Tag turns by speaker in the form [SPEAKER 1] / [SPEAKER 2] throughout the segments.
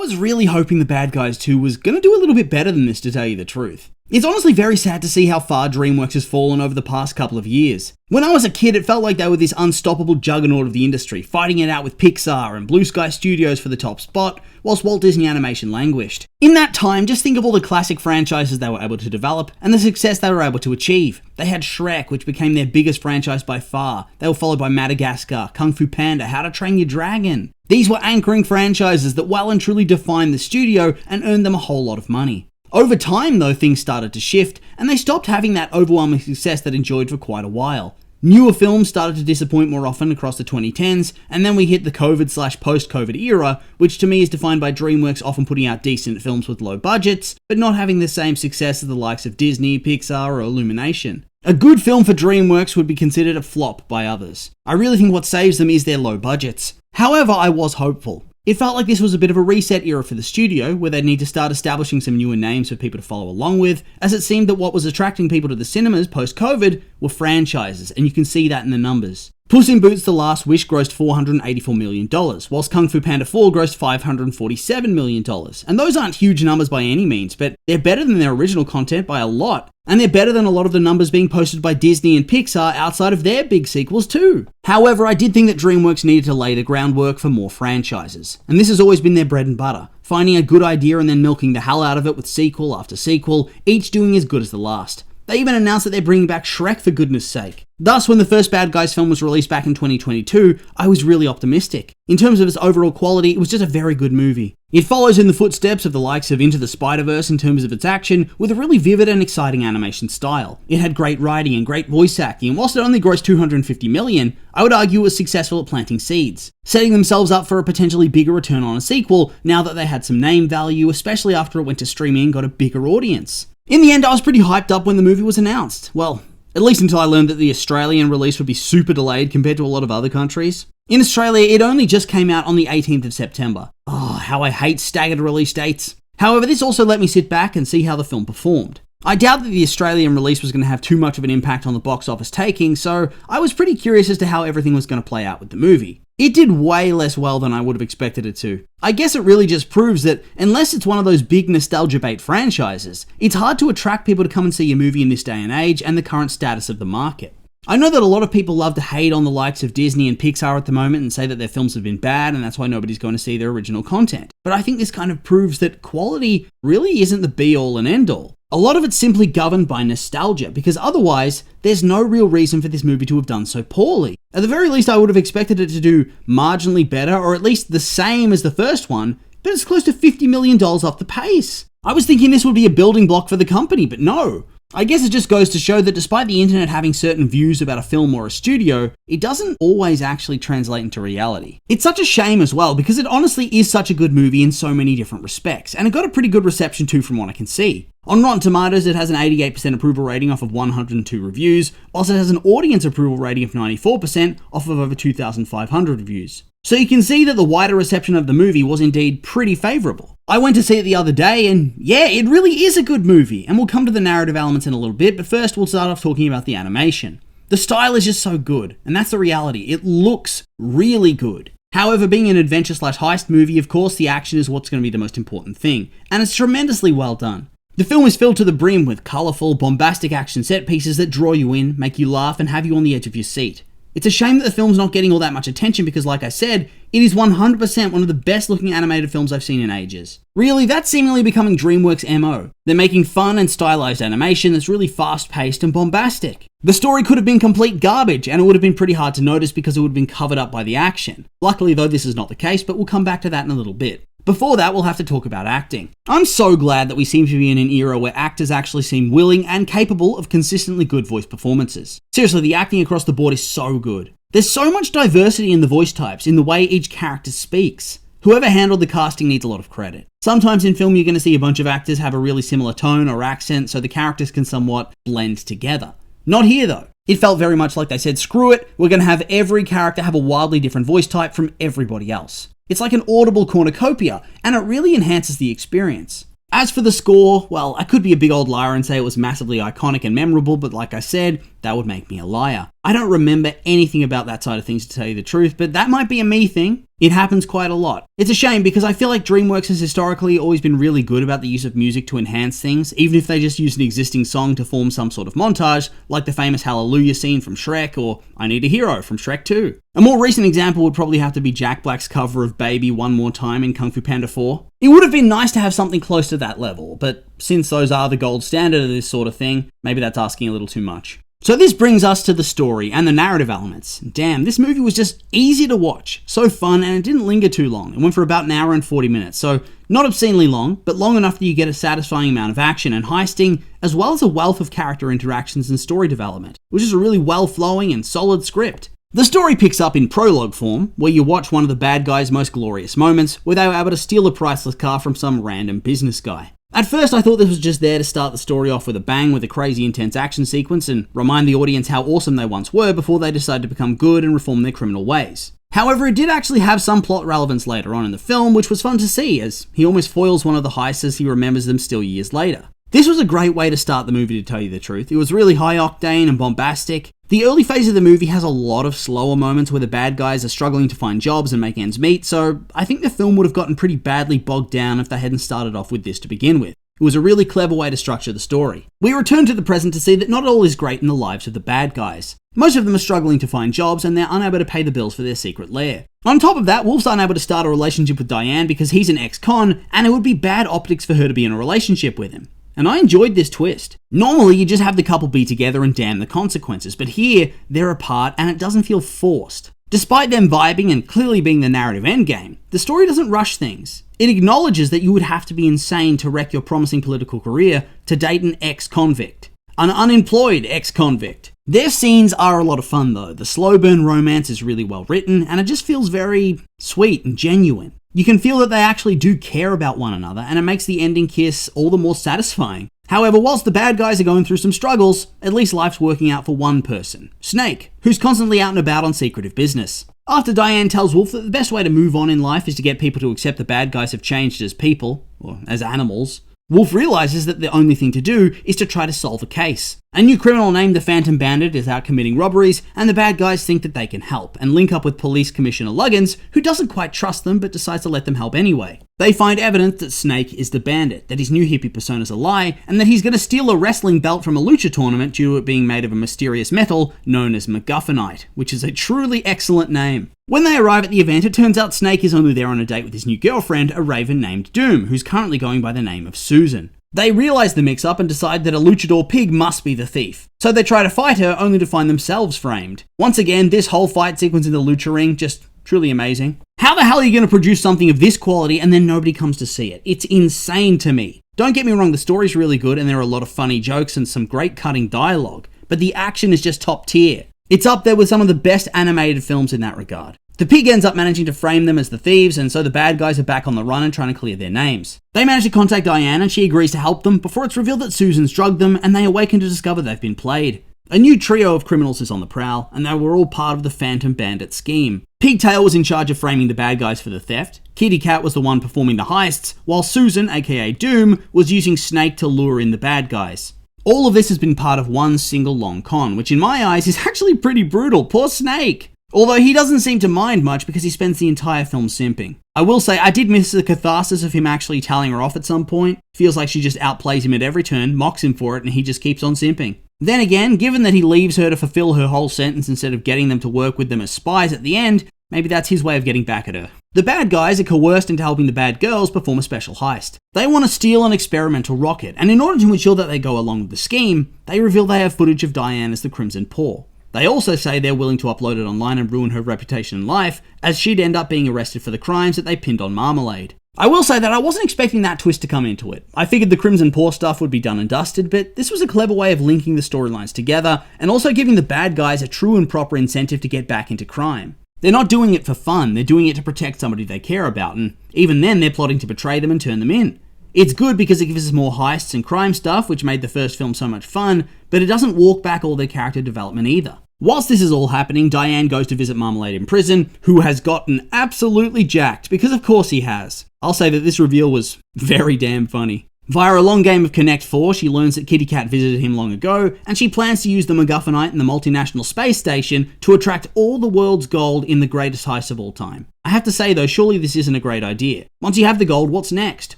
[SPEAKER 1] was really hoping The Bad Guys 2 was going to do a little bit better than this, to tell you the truth. It's honestly very sad to see how far Dreamworks has fallen over the past couple of years. When I was a kid, it felt like they were this unstoppable juggernaut of the industry, fighting it out with Pixar and Blue Sky Studios for the top spot, whilst Walt Disney Animation languished. In that time, just think of all the classic franchises they were able to develop, and the success they were able to achieve. They had Shrek, which became their biggest franchise by far. They were followed by Madagascar, Kung Fu Panda, How to Train Your Dragon. These were anchoring franchises that well and truly defined the studio and earned them a whole lot of money. Over time, though, things started to shift, and they stopped having that overwhelming success that enjoyed for quite a while. Newer films started to disappoint more often across the 2010s, and then we hit the COVID/post-COVID era, which to me is defined by DreamWorks often putting out decent films with low budgets, but not having the same success as the likes of Disney, Pixar, or Illumination. A good film for DreamWorks would be considered a flop by others. I really think what saves them is their low budgets. However, I was hopeful. It felt like this was a bit of a reset era for the studio, where they'd need to start establishing some newer names for people to follow along with, as it seemed that what was attracting people to the cinemas post-COVID were franchises, and you can see that in the numbers. Puss in Boots: The Last Wish grossed $484 million, whilst Kung Fu Panda 4 grossed $547 million. And those aren't huge numbers by any means, but they're better than their original content by a lot. And they're better than a lot of the numbers being posted by Disney and Pixar outside of their big sequels too. However, I did think that DreamWorks needed to lay the groundwork for more franchises. And this has always been their bread and butter. Finding a good idea and then milking the hell out of it with sequel after sequel, each doing as good as the last. They even announced that they're bringing back Shrek for goodness sake. Thus, when the first Bad Guys film was released back in 2022, I was really optimistic. In terms of its overall quality, it was just a very good movie. It follows in the footsteps of the likes of Into the Spider-Verse in terms of its action, with a really vivid and exciting animation style. It had great writing and great voice acting, and whilst it only grossed $250 million, I would argue it was successful at planting seeds, setting themselves up for a potentially bigger return on a sequel now that they had some name value, especially after it went to streaming and got a bigger audience. In the end, I was pretty hyped up when the movie was announced. Well, at least until I learned that the Australian release would be super delayed compared to a lot of other countries. In Australia, it only just came out on the 18th of September. Oh, how I hate staggered release dates. However, this also let me sit back and see how the film performed. I doubt that the Australian release was going to have too much of an impact on the box office taking, so I was pretty curious as to how everything was going to play out with the movie. It did way less well than I would have expected it to. I guess it really just proves that unless it's one of those big nostalgia bait franchises, it's hard to attract people to come and see a movie in this day and age and the current status of the market. I know that a lot of people love to hate on the likes of Disney and Pixar at the moment and say that their films have been bad and that's why nobody's going to see their original content. But I think this kind of proves that quality really isn't the be-all and end-all. A lot of it's simply governed by nostalgia, because otherwise, there's no real reason for this movie to have done so poorly. At the very least, I would have expected it to do marginally better, or at least the same as the first one, but it's close to $50 million off the pace. I was thinking this would be a building block for the company, but no. I guess it just goes to show that despite the internet having certain views about a film or a studio, it doesn't always actually translate into reality. It's such a shame as well, because it honestly is such a good movie in so many different respects, and it got a pretty good reception too from what I can see. On Rotten Tomatoes, it has an 88% approval rating off of 102 reviews, whilst it has an audience approval rating of 94% off of over 2,500 reviews. So you can see that the wider reception of the movie was indeed pretty favourable. I went to see it the other day, and yeah, it really is a good movie, and we'll come to the narrative elements in a little bit, but first we'll start off talking about the animation. The style is just so good, and that's the reality. It looks really good. However, being an adventure/heist movie, of course, the action is what's going to be the most important thing, and it's tremendously well done. The film is filled to the brim with colourful, bombastic action set pieces that draw you in, make you laugh, and have you on the edge of your seat. It's a shame that the film's not getting all that much attention because, like I said, it is 100% one of the best looking animated films I've seen in ages. Really, that's seemingly becoming DreamWorks' MO. They're making fun and stylized animation that's really fast-paced and bombastic. The story could have been complete garbage, and it would have been pretty hard to notice because it would have been covered up by the action. Luckily, though, this is not the case, but we'll come back to that in a little bit. Before that, we'll have to talk about acting. I'm so glad that we seem to be in an era where actors actually seem willing and capable of consistently good voice performances. Seriously, the acting across the board is so good. There's so much diversity in the voice types, in the way each character speaks. Whoever handled the casting needs a lot of credit. Sometimes in film you're going to see a bunch of actors have a really similar tone or accent, so the characters can somewhat blend together. Not here though. It felt very much like they said, screw it, we're going to have every character have a wildly different voice type from everybody else. It's like an audible cornucopia, and it really enhances the experience. As for the score, well, I could be a big old liar and say it was massively iconic and memorable, but like I said, that would make me a liar. I don't remember anything about that side of things, to tell you the truth, but that might be a me thing. It happens quite a lot. It's a shame because I feel like DreamWorks has historically always been really good about the use of music to enhance things, even if they just use an existing song to form some sort of montage, like the famous Hallelujah scene from Shrek or I Need a Hero from Shrek 2. A more recent example would probably have to be Jack Black's cover of Baby One More Time in Kung Fu Panda 4. It would have been nice to have something close to that level, but since those are the gold standard of this sort of thing, maybe that's asking a little too much. So this brings us to the story and the narrative elements. Damn, this movie was just easy to watch, so fun, and it didn't linger too long. It went for about an hour and 40 minutes, so not obscenely long, but long enough that you get a satisfying amount of action and heisting, as well as a wealth of character interactions and story development, which is a really well-flowing and solid script. The story picks up in prologue form, where you watch one of the bad guys' most glorious moments, where they were able to steal a priceless car from some random business guy. At first, I thought this was just there to start the story off with a bang with a crazy intense action sequence and remind the audience how awesome they once were before they decided to become good and reform their criminal ways. However, it did actually have some plot relevance later on in the film, which was fun to see, as he almost foils one of the heists as he remembers them still years later. This was a great way to start the movie, to tell you the truth. It was really high octane and bombastic. The early phase of the movie has a lot of slower moments where the bad guys are struggling to find jobs and make ends meet, so I think the film would have gotten pretty badly bogged down if they hadn't started off with this to begin with. It was a really clever way to structure the story. We return to the present to see that not all is great in the lives of the bad guys. Most of them are struggling to find jobs and they're unable to pay the bills for their secret lair. On top of that, Wolf's unable to start a relationship with Diane because he's an ex-con and it would be bad optics for her to be in a relationship with him. And I enjoyed this twist. Normally, you just have the couple be together and damn the consequences, but here, they're apart and it doesn't feel forced. Despite them vibing and clearly being the narrative endgame, the story doesn't rush things. It acknowledges that you would have to be insane to wreck your promising political career to date an ex-convict. An unemployed ex-convict. Their scenes are a lot of fun though. The slow burn romance is really well written and it just feels very sweet and genuine. You can feel that they actually do care about one another and it makes the ending kiss all the more satisfying. However, whilst the bad guys are going through some struggles, at least life's working out for one person, Snake, who's constantly out and about on secretive business. After Diane tells Wolf that the best way to move on in life is to get people to accept the bad guys have changed as people, or as animals, Wolf realizes that the only thing to do is to try to solve a case. A new criminal named the Phantom Bandit is out committing robberies, and the bad guys think that they can help, and link up with Police Commissioner Luggins, who doesn't quite trust them but decides to let them help anyway. They find evidence that Snake is the bandit, that his new hippie persona's a lie, and that he's going to steal a wrestling belt from a lucha tournament due to it being made of a mysterious metal known as MacGuffinite, which is a truly excellent name. When they arrive at the event, it turns out Snake is only there on a date with his new girlfriend, a raven named Doom, who's currently going by the name of Susan. They realize the mix-up and decide that a luchador pig must be the thief. So they try to fight her, only to find themselves framed. Once again, this whole fight sequence in the lucha ring, just truly amazing. How the hell are you going to produce something of this quality and then nobody comes to see it? It's insane to me. Don't get me wrong, the story's really good and there are a lot of funny jokes and some great cutting dialogue, but the action is just top tier. It's up there with some of the best animated films in that regard. The pig ends up managing to frame them as the thieves, and so the bad guys are back on the run and trying to clear their names. They manage to contact Diane and she agrees to help them before it's revealed that Susan's drugged them and they awaken to discover they've been played. A new trio of criminals is on the prowl, and they were all part of the Phantom Bandit scheme. Pigtail was in charge of framing the bad guys for the theft, Kitty Cat was the one performing the heists, while Susan, aka Doom, was using Snake to lure in the bad guys. All of this has been part of one single long con, which in my eyes is actually pretty brutal. Poor Snake! Although he doesn't seem to mind much because he spends the entire film simping. I will say I did miss the catharsis of him actually telling her off at some point. Feels like she just outplays him at every turn, mocks him for it, and he just keeps on simping. Then again, given that he leaves her to fulfill her whole sentence instead of getting them to work with them as spies at the end, maybe that's his way of getting back at her. The bad guys are coerced into helping the bad girls perform a special heist. They want to steal an experimental rocket, and in order to ensure that they go along with the scheme, they reveal they have footage of Diane as the Crimson Paw. They also say they're willing to upload it online and ruin her reputation in life, as she'd end up being arrested for the crimes that they pinned on Marmalade. I will say that I wasn't expecting that twist to come into it. I figured the Crimson Paw stuff would be done and dusted, but this was a clever way of linking the storylines together, and also giving the bad guys a true and proper incentive to get back into crime. They're not doing it for fun, they're doing it to protect somebody they care about, and even then they're plotting to betray them and turn them in. It's good because it gives us more heists and crime stuff, which made the first film so much fun, but it doesn't walk back all their character development either. Whilst this is all happening, Diane goes to visit Marmalade in prison, who has gotten absolutely jacked, because of course he has. I'll say that this reveal was very damn funny. Via a long game of Connect 4, she learns that Kitty Cat visited him long ago, and she plans to use the MacGuffinite in the multinational space station to attract all the world's gold in the greatest heist of all time. I have to say though, surely this isn't a great idea. Once you have the gold, what's next?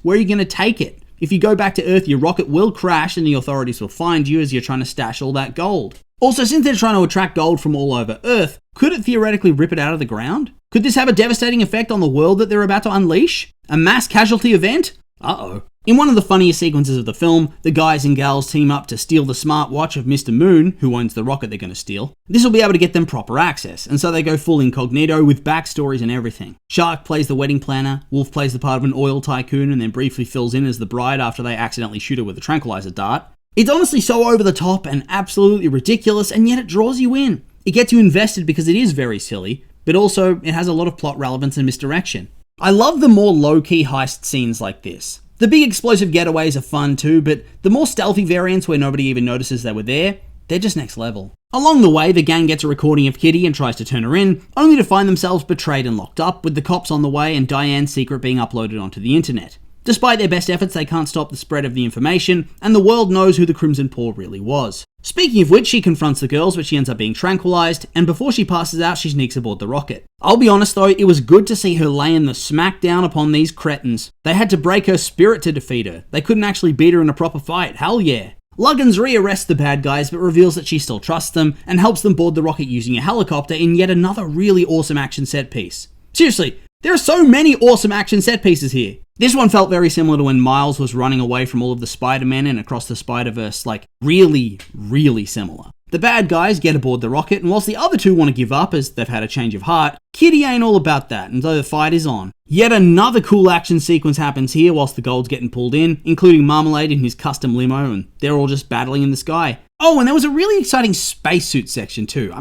[SPEAKER 1] Where are you going to take it? If you go back to Earth, your rocket will crash and the authorities will find you as you're trying to stash all that gold. Also, since they're trying to attract gold from all over Earth, could it theoretically rip it out of the ground? Could this have a devastating effect on the world that they're about to unleash? A mass casualty event? Uh-oh. In one of the funniest sequences of the film, the guys and gals team up to steal the smartwatch of Mr. Moon, who owns the rocket they're going to steal. This will be able to get them proper access, and so they go full incognito with backstories and everything. Shark plays the wedding planner, Wolf plays the part of an oil tycoon and then briefly fills in as the bride after they accidentally shoot her with a tranquilizer dart. It's honestly so over the top and absolutely ridiculous, and yet it draws you in. It gets you invested because it is very silly, but also it has a lot of plot relevance and misdirection. I love the more low-key heist scenes like this. The big explosive getaways are fun too, but the more stealthy variants where nobody even notices they were there, they're just next level. Along the way, the gang gets a recording of Kitty and tries to turn her in, only to find themselves betrayed and locked up, with the cops on the way and Diane's secret being uploaded onto the internet. Despite their best efforts, they can't stop the spread of the information, and the world knows who the Crimson Paw really was. Speaking of which, she confronts the girls, but she ends up being tranquilized, and before she passes out, she sneaks aboard the rocket. I'll be honest though, it was good to see her laying the smack down upon these cretins. They had to break her spirit to defeat her. They couldn't actually beat her in a proper fight, hell yeah. Luggins rearrests the bad guys, but reveals that she still trusts them, and helps them board the rocket using a helicopter in yet another really awesome action set piece. Seriously, there are so many awesome action set pieces here. This one felt very similar to when Miles was running away from all of the Spider-Men and across the Spider-Verse, like really, really similar. The bad guys get aboard the rocket, and whilst the other two want to give up as they've had a change of heart, Kitty ain't all about that, and so the fight is on. Yet another cool action sequence happens here whilst the gold's getting pulled in, including Marmalade in his custom limo, and they're all just battling in the sky. Oh, and there was a really exciting spacesuit section too.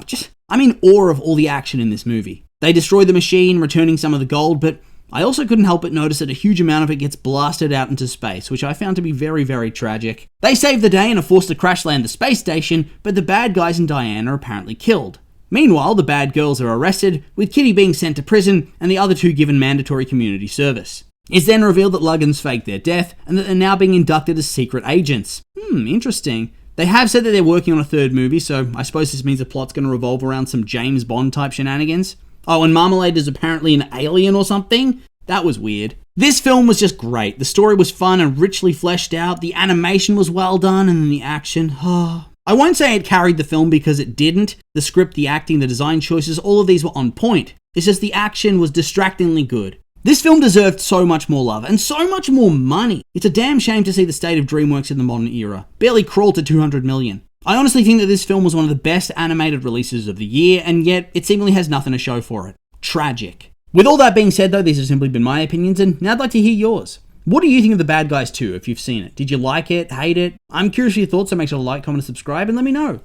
[SPEAKER 1] I'm in awe of all the action in this movie. They destroy the machine, returning some of the gold, but I also couldn't help but notice that a huge amount of it gets blasted out into space, which I found to be very, very tragic. They save the day and are forced to crash land the space station, but the bad guys and Diane are apparently killed. Meanwhile, the bad girls are arrested, with Kitty being sent to prison and the other two given mandatory community service. It's then revealed that Luggins faked their death and that they're now being inducted as secret agents. Interesting. They have said that they're working on a third movie, so I suppose this means the plot's going to revolve around some James Bond type shenanigans. Oh, and Marmalade is apparently an alien or something? That was weird. This film was just great. The story was fun and richly fleshed out, the animation was well done, and then the action, I won't say it carried the film because it didn't. The script, the acting, the design choices, all of these were on point. It's just the action was distractingly good. This film deserved so much more love, and so much more money. It's a damn shame to see the state of Dreamworks in the modern era. Barely crawled to 200 million. I honestly think that this film was one of the best animated releases of the year, and yet it seemingly has nothing to show for it. Tragic. With all that being said though, these have simply been my opinions, and now I'd like to hear yours. What do you think of The Bad Guys 2 if you've seen it? Did you like it, hate it? I'm curious for your thoughts, so make sure to like, comment, and subscribe, and let me know.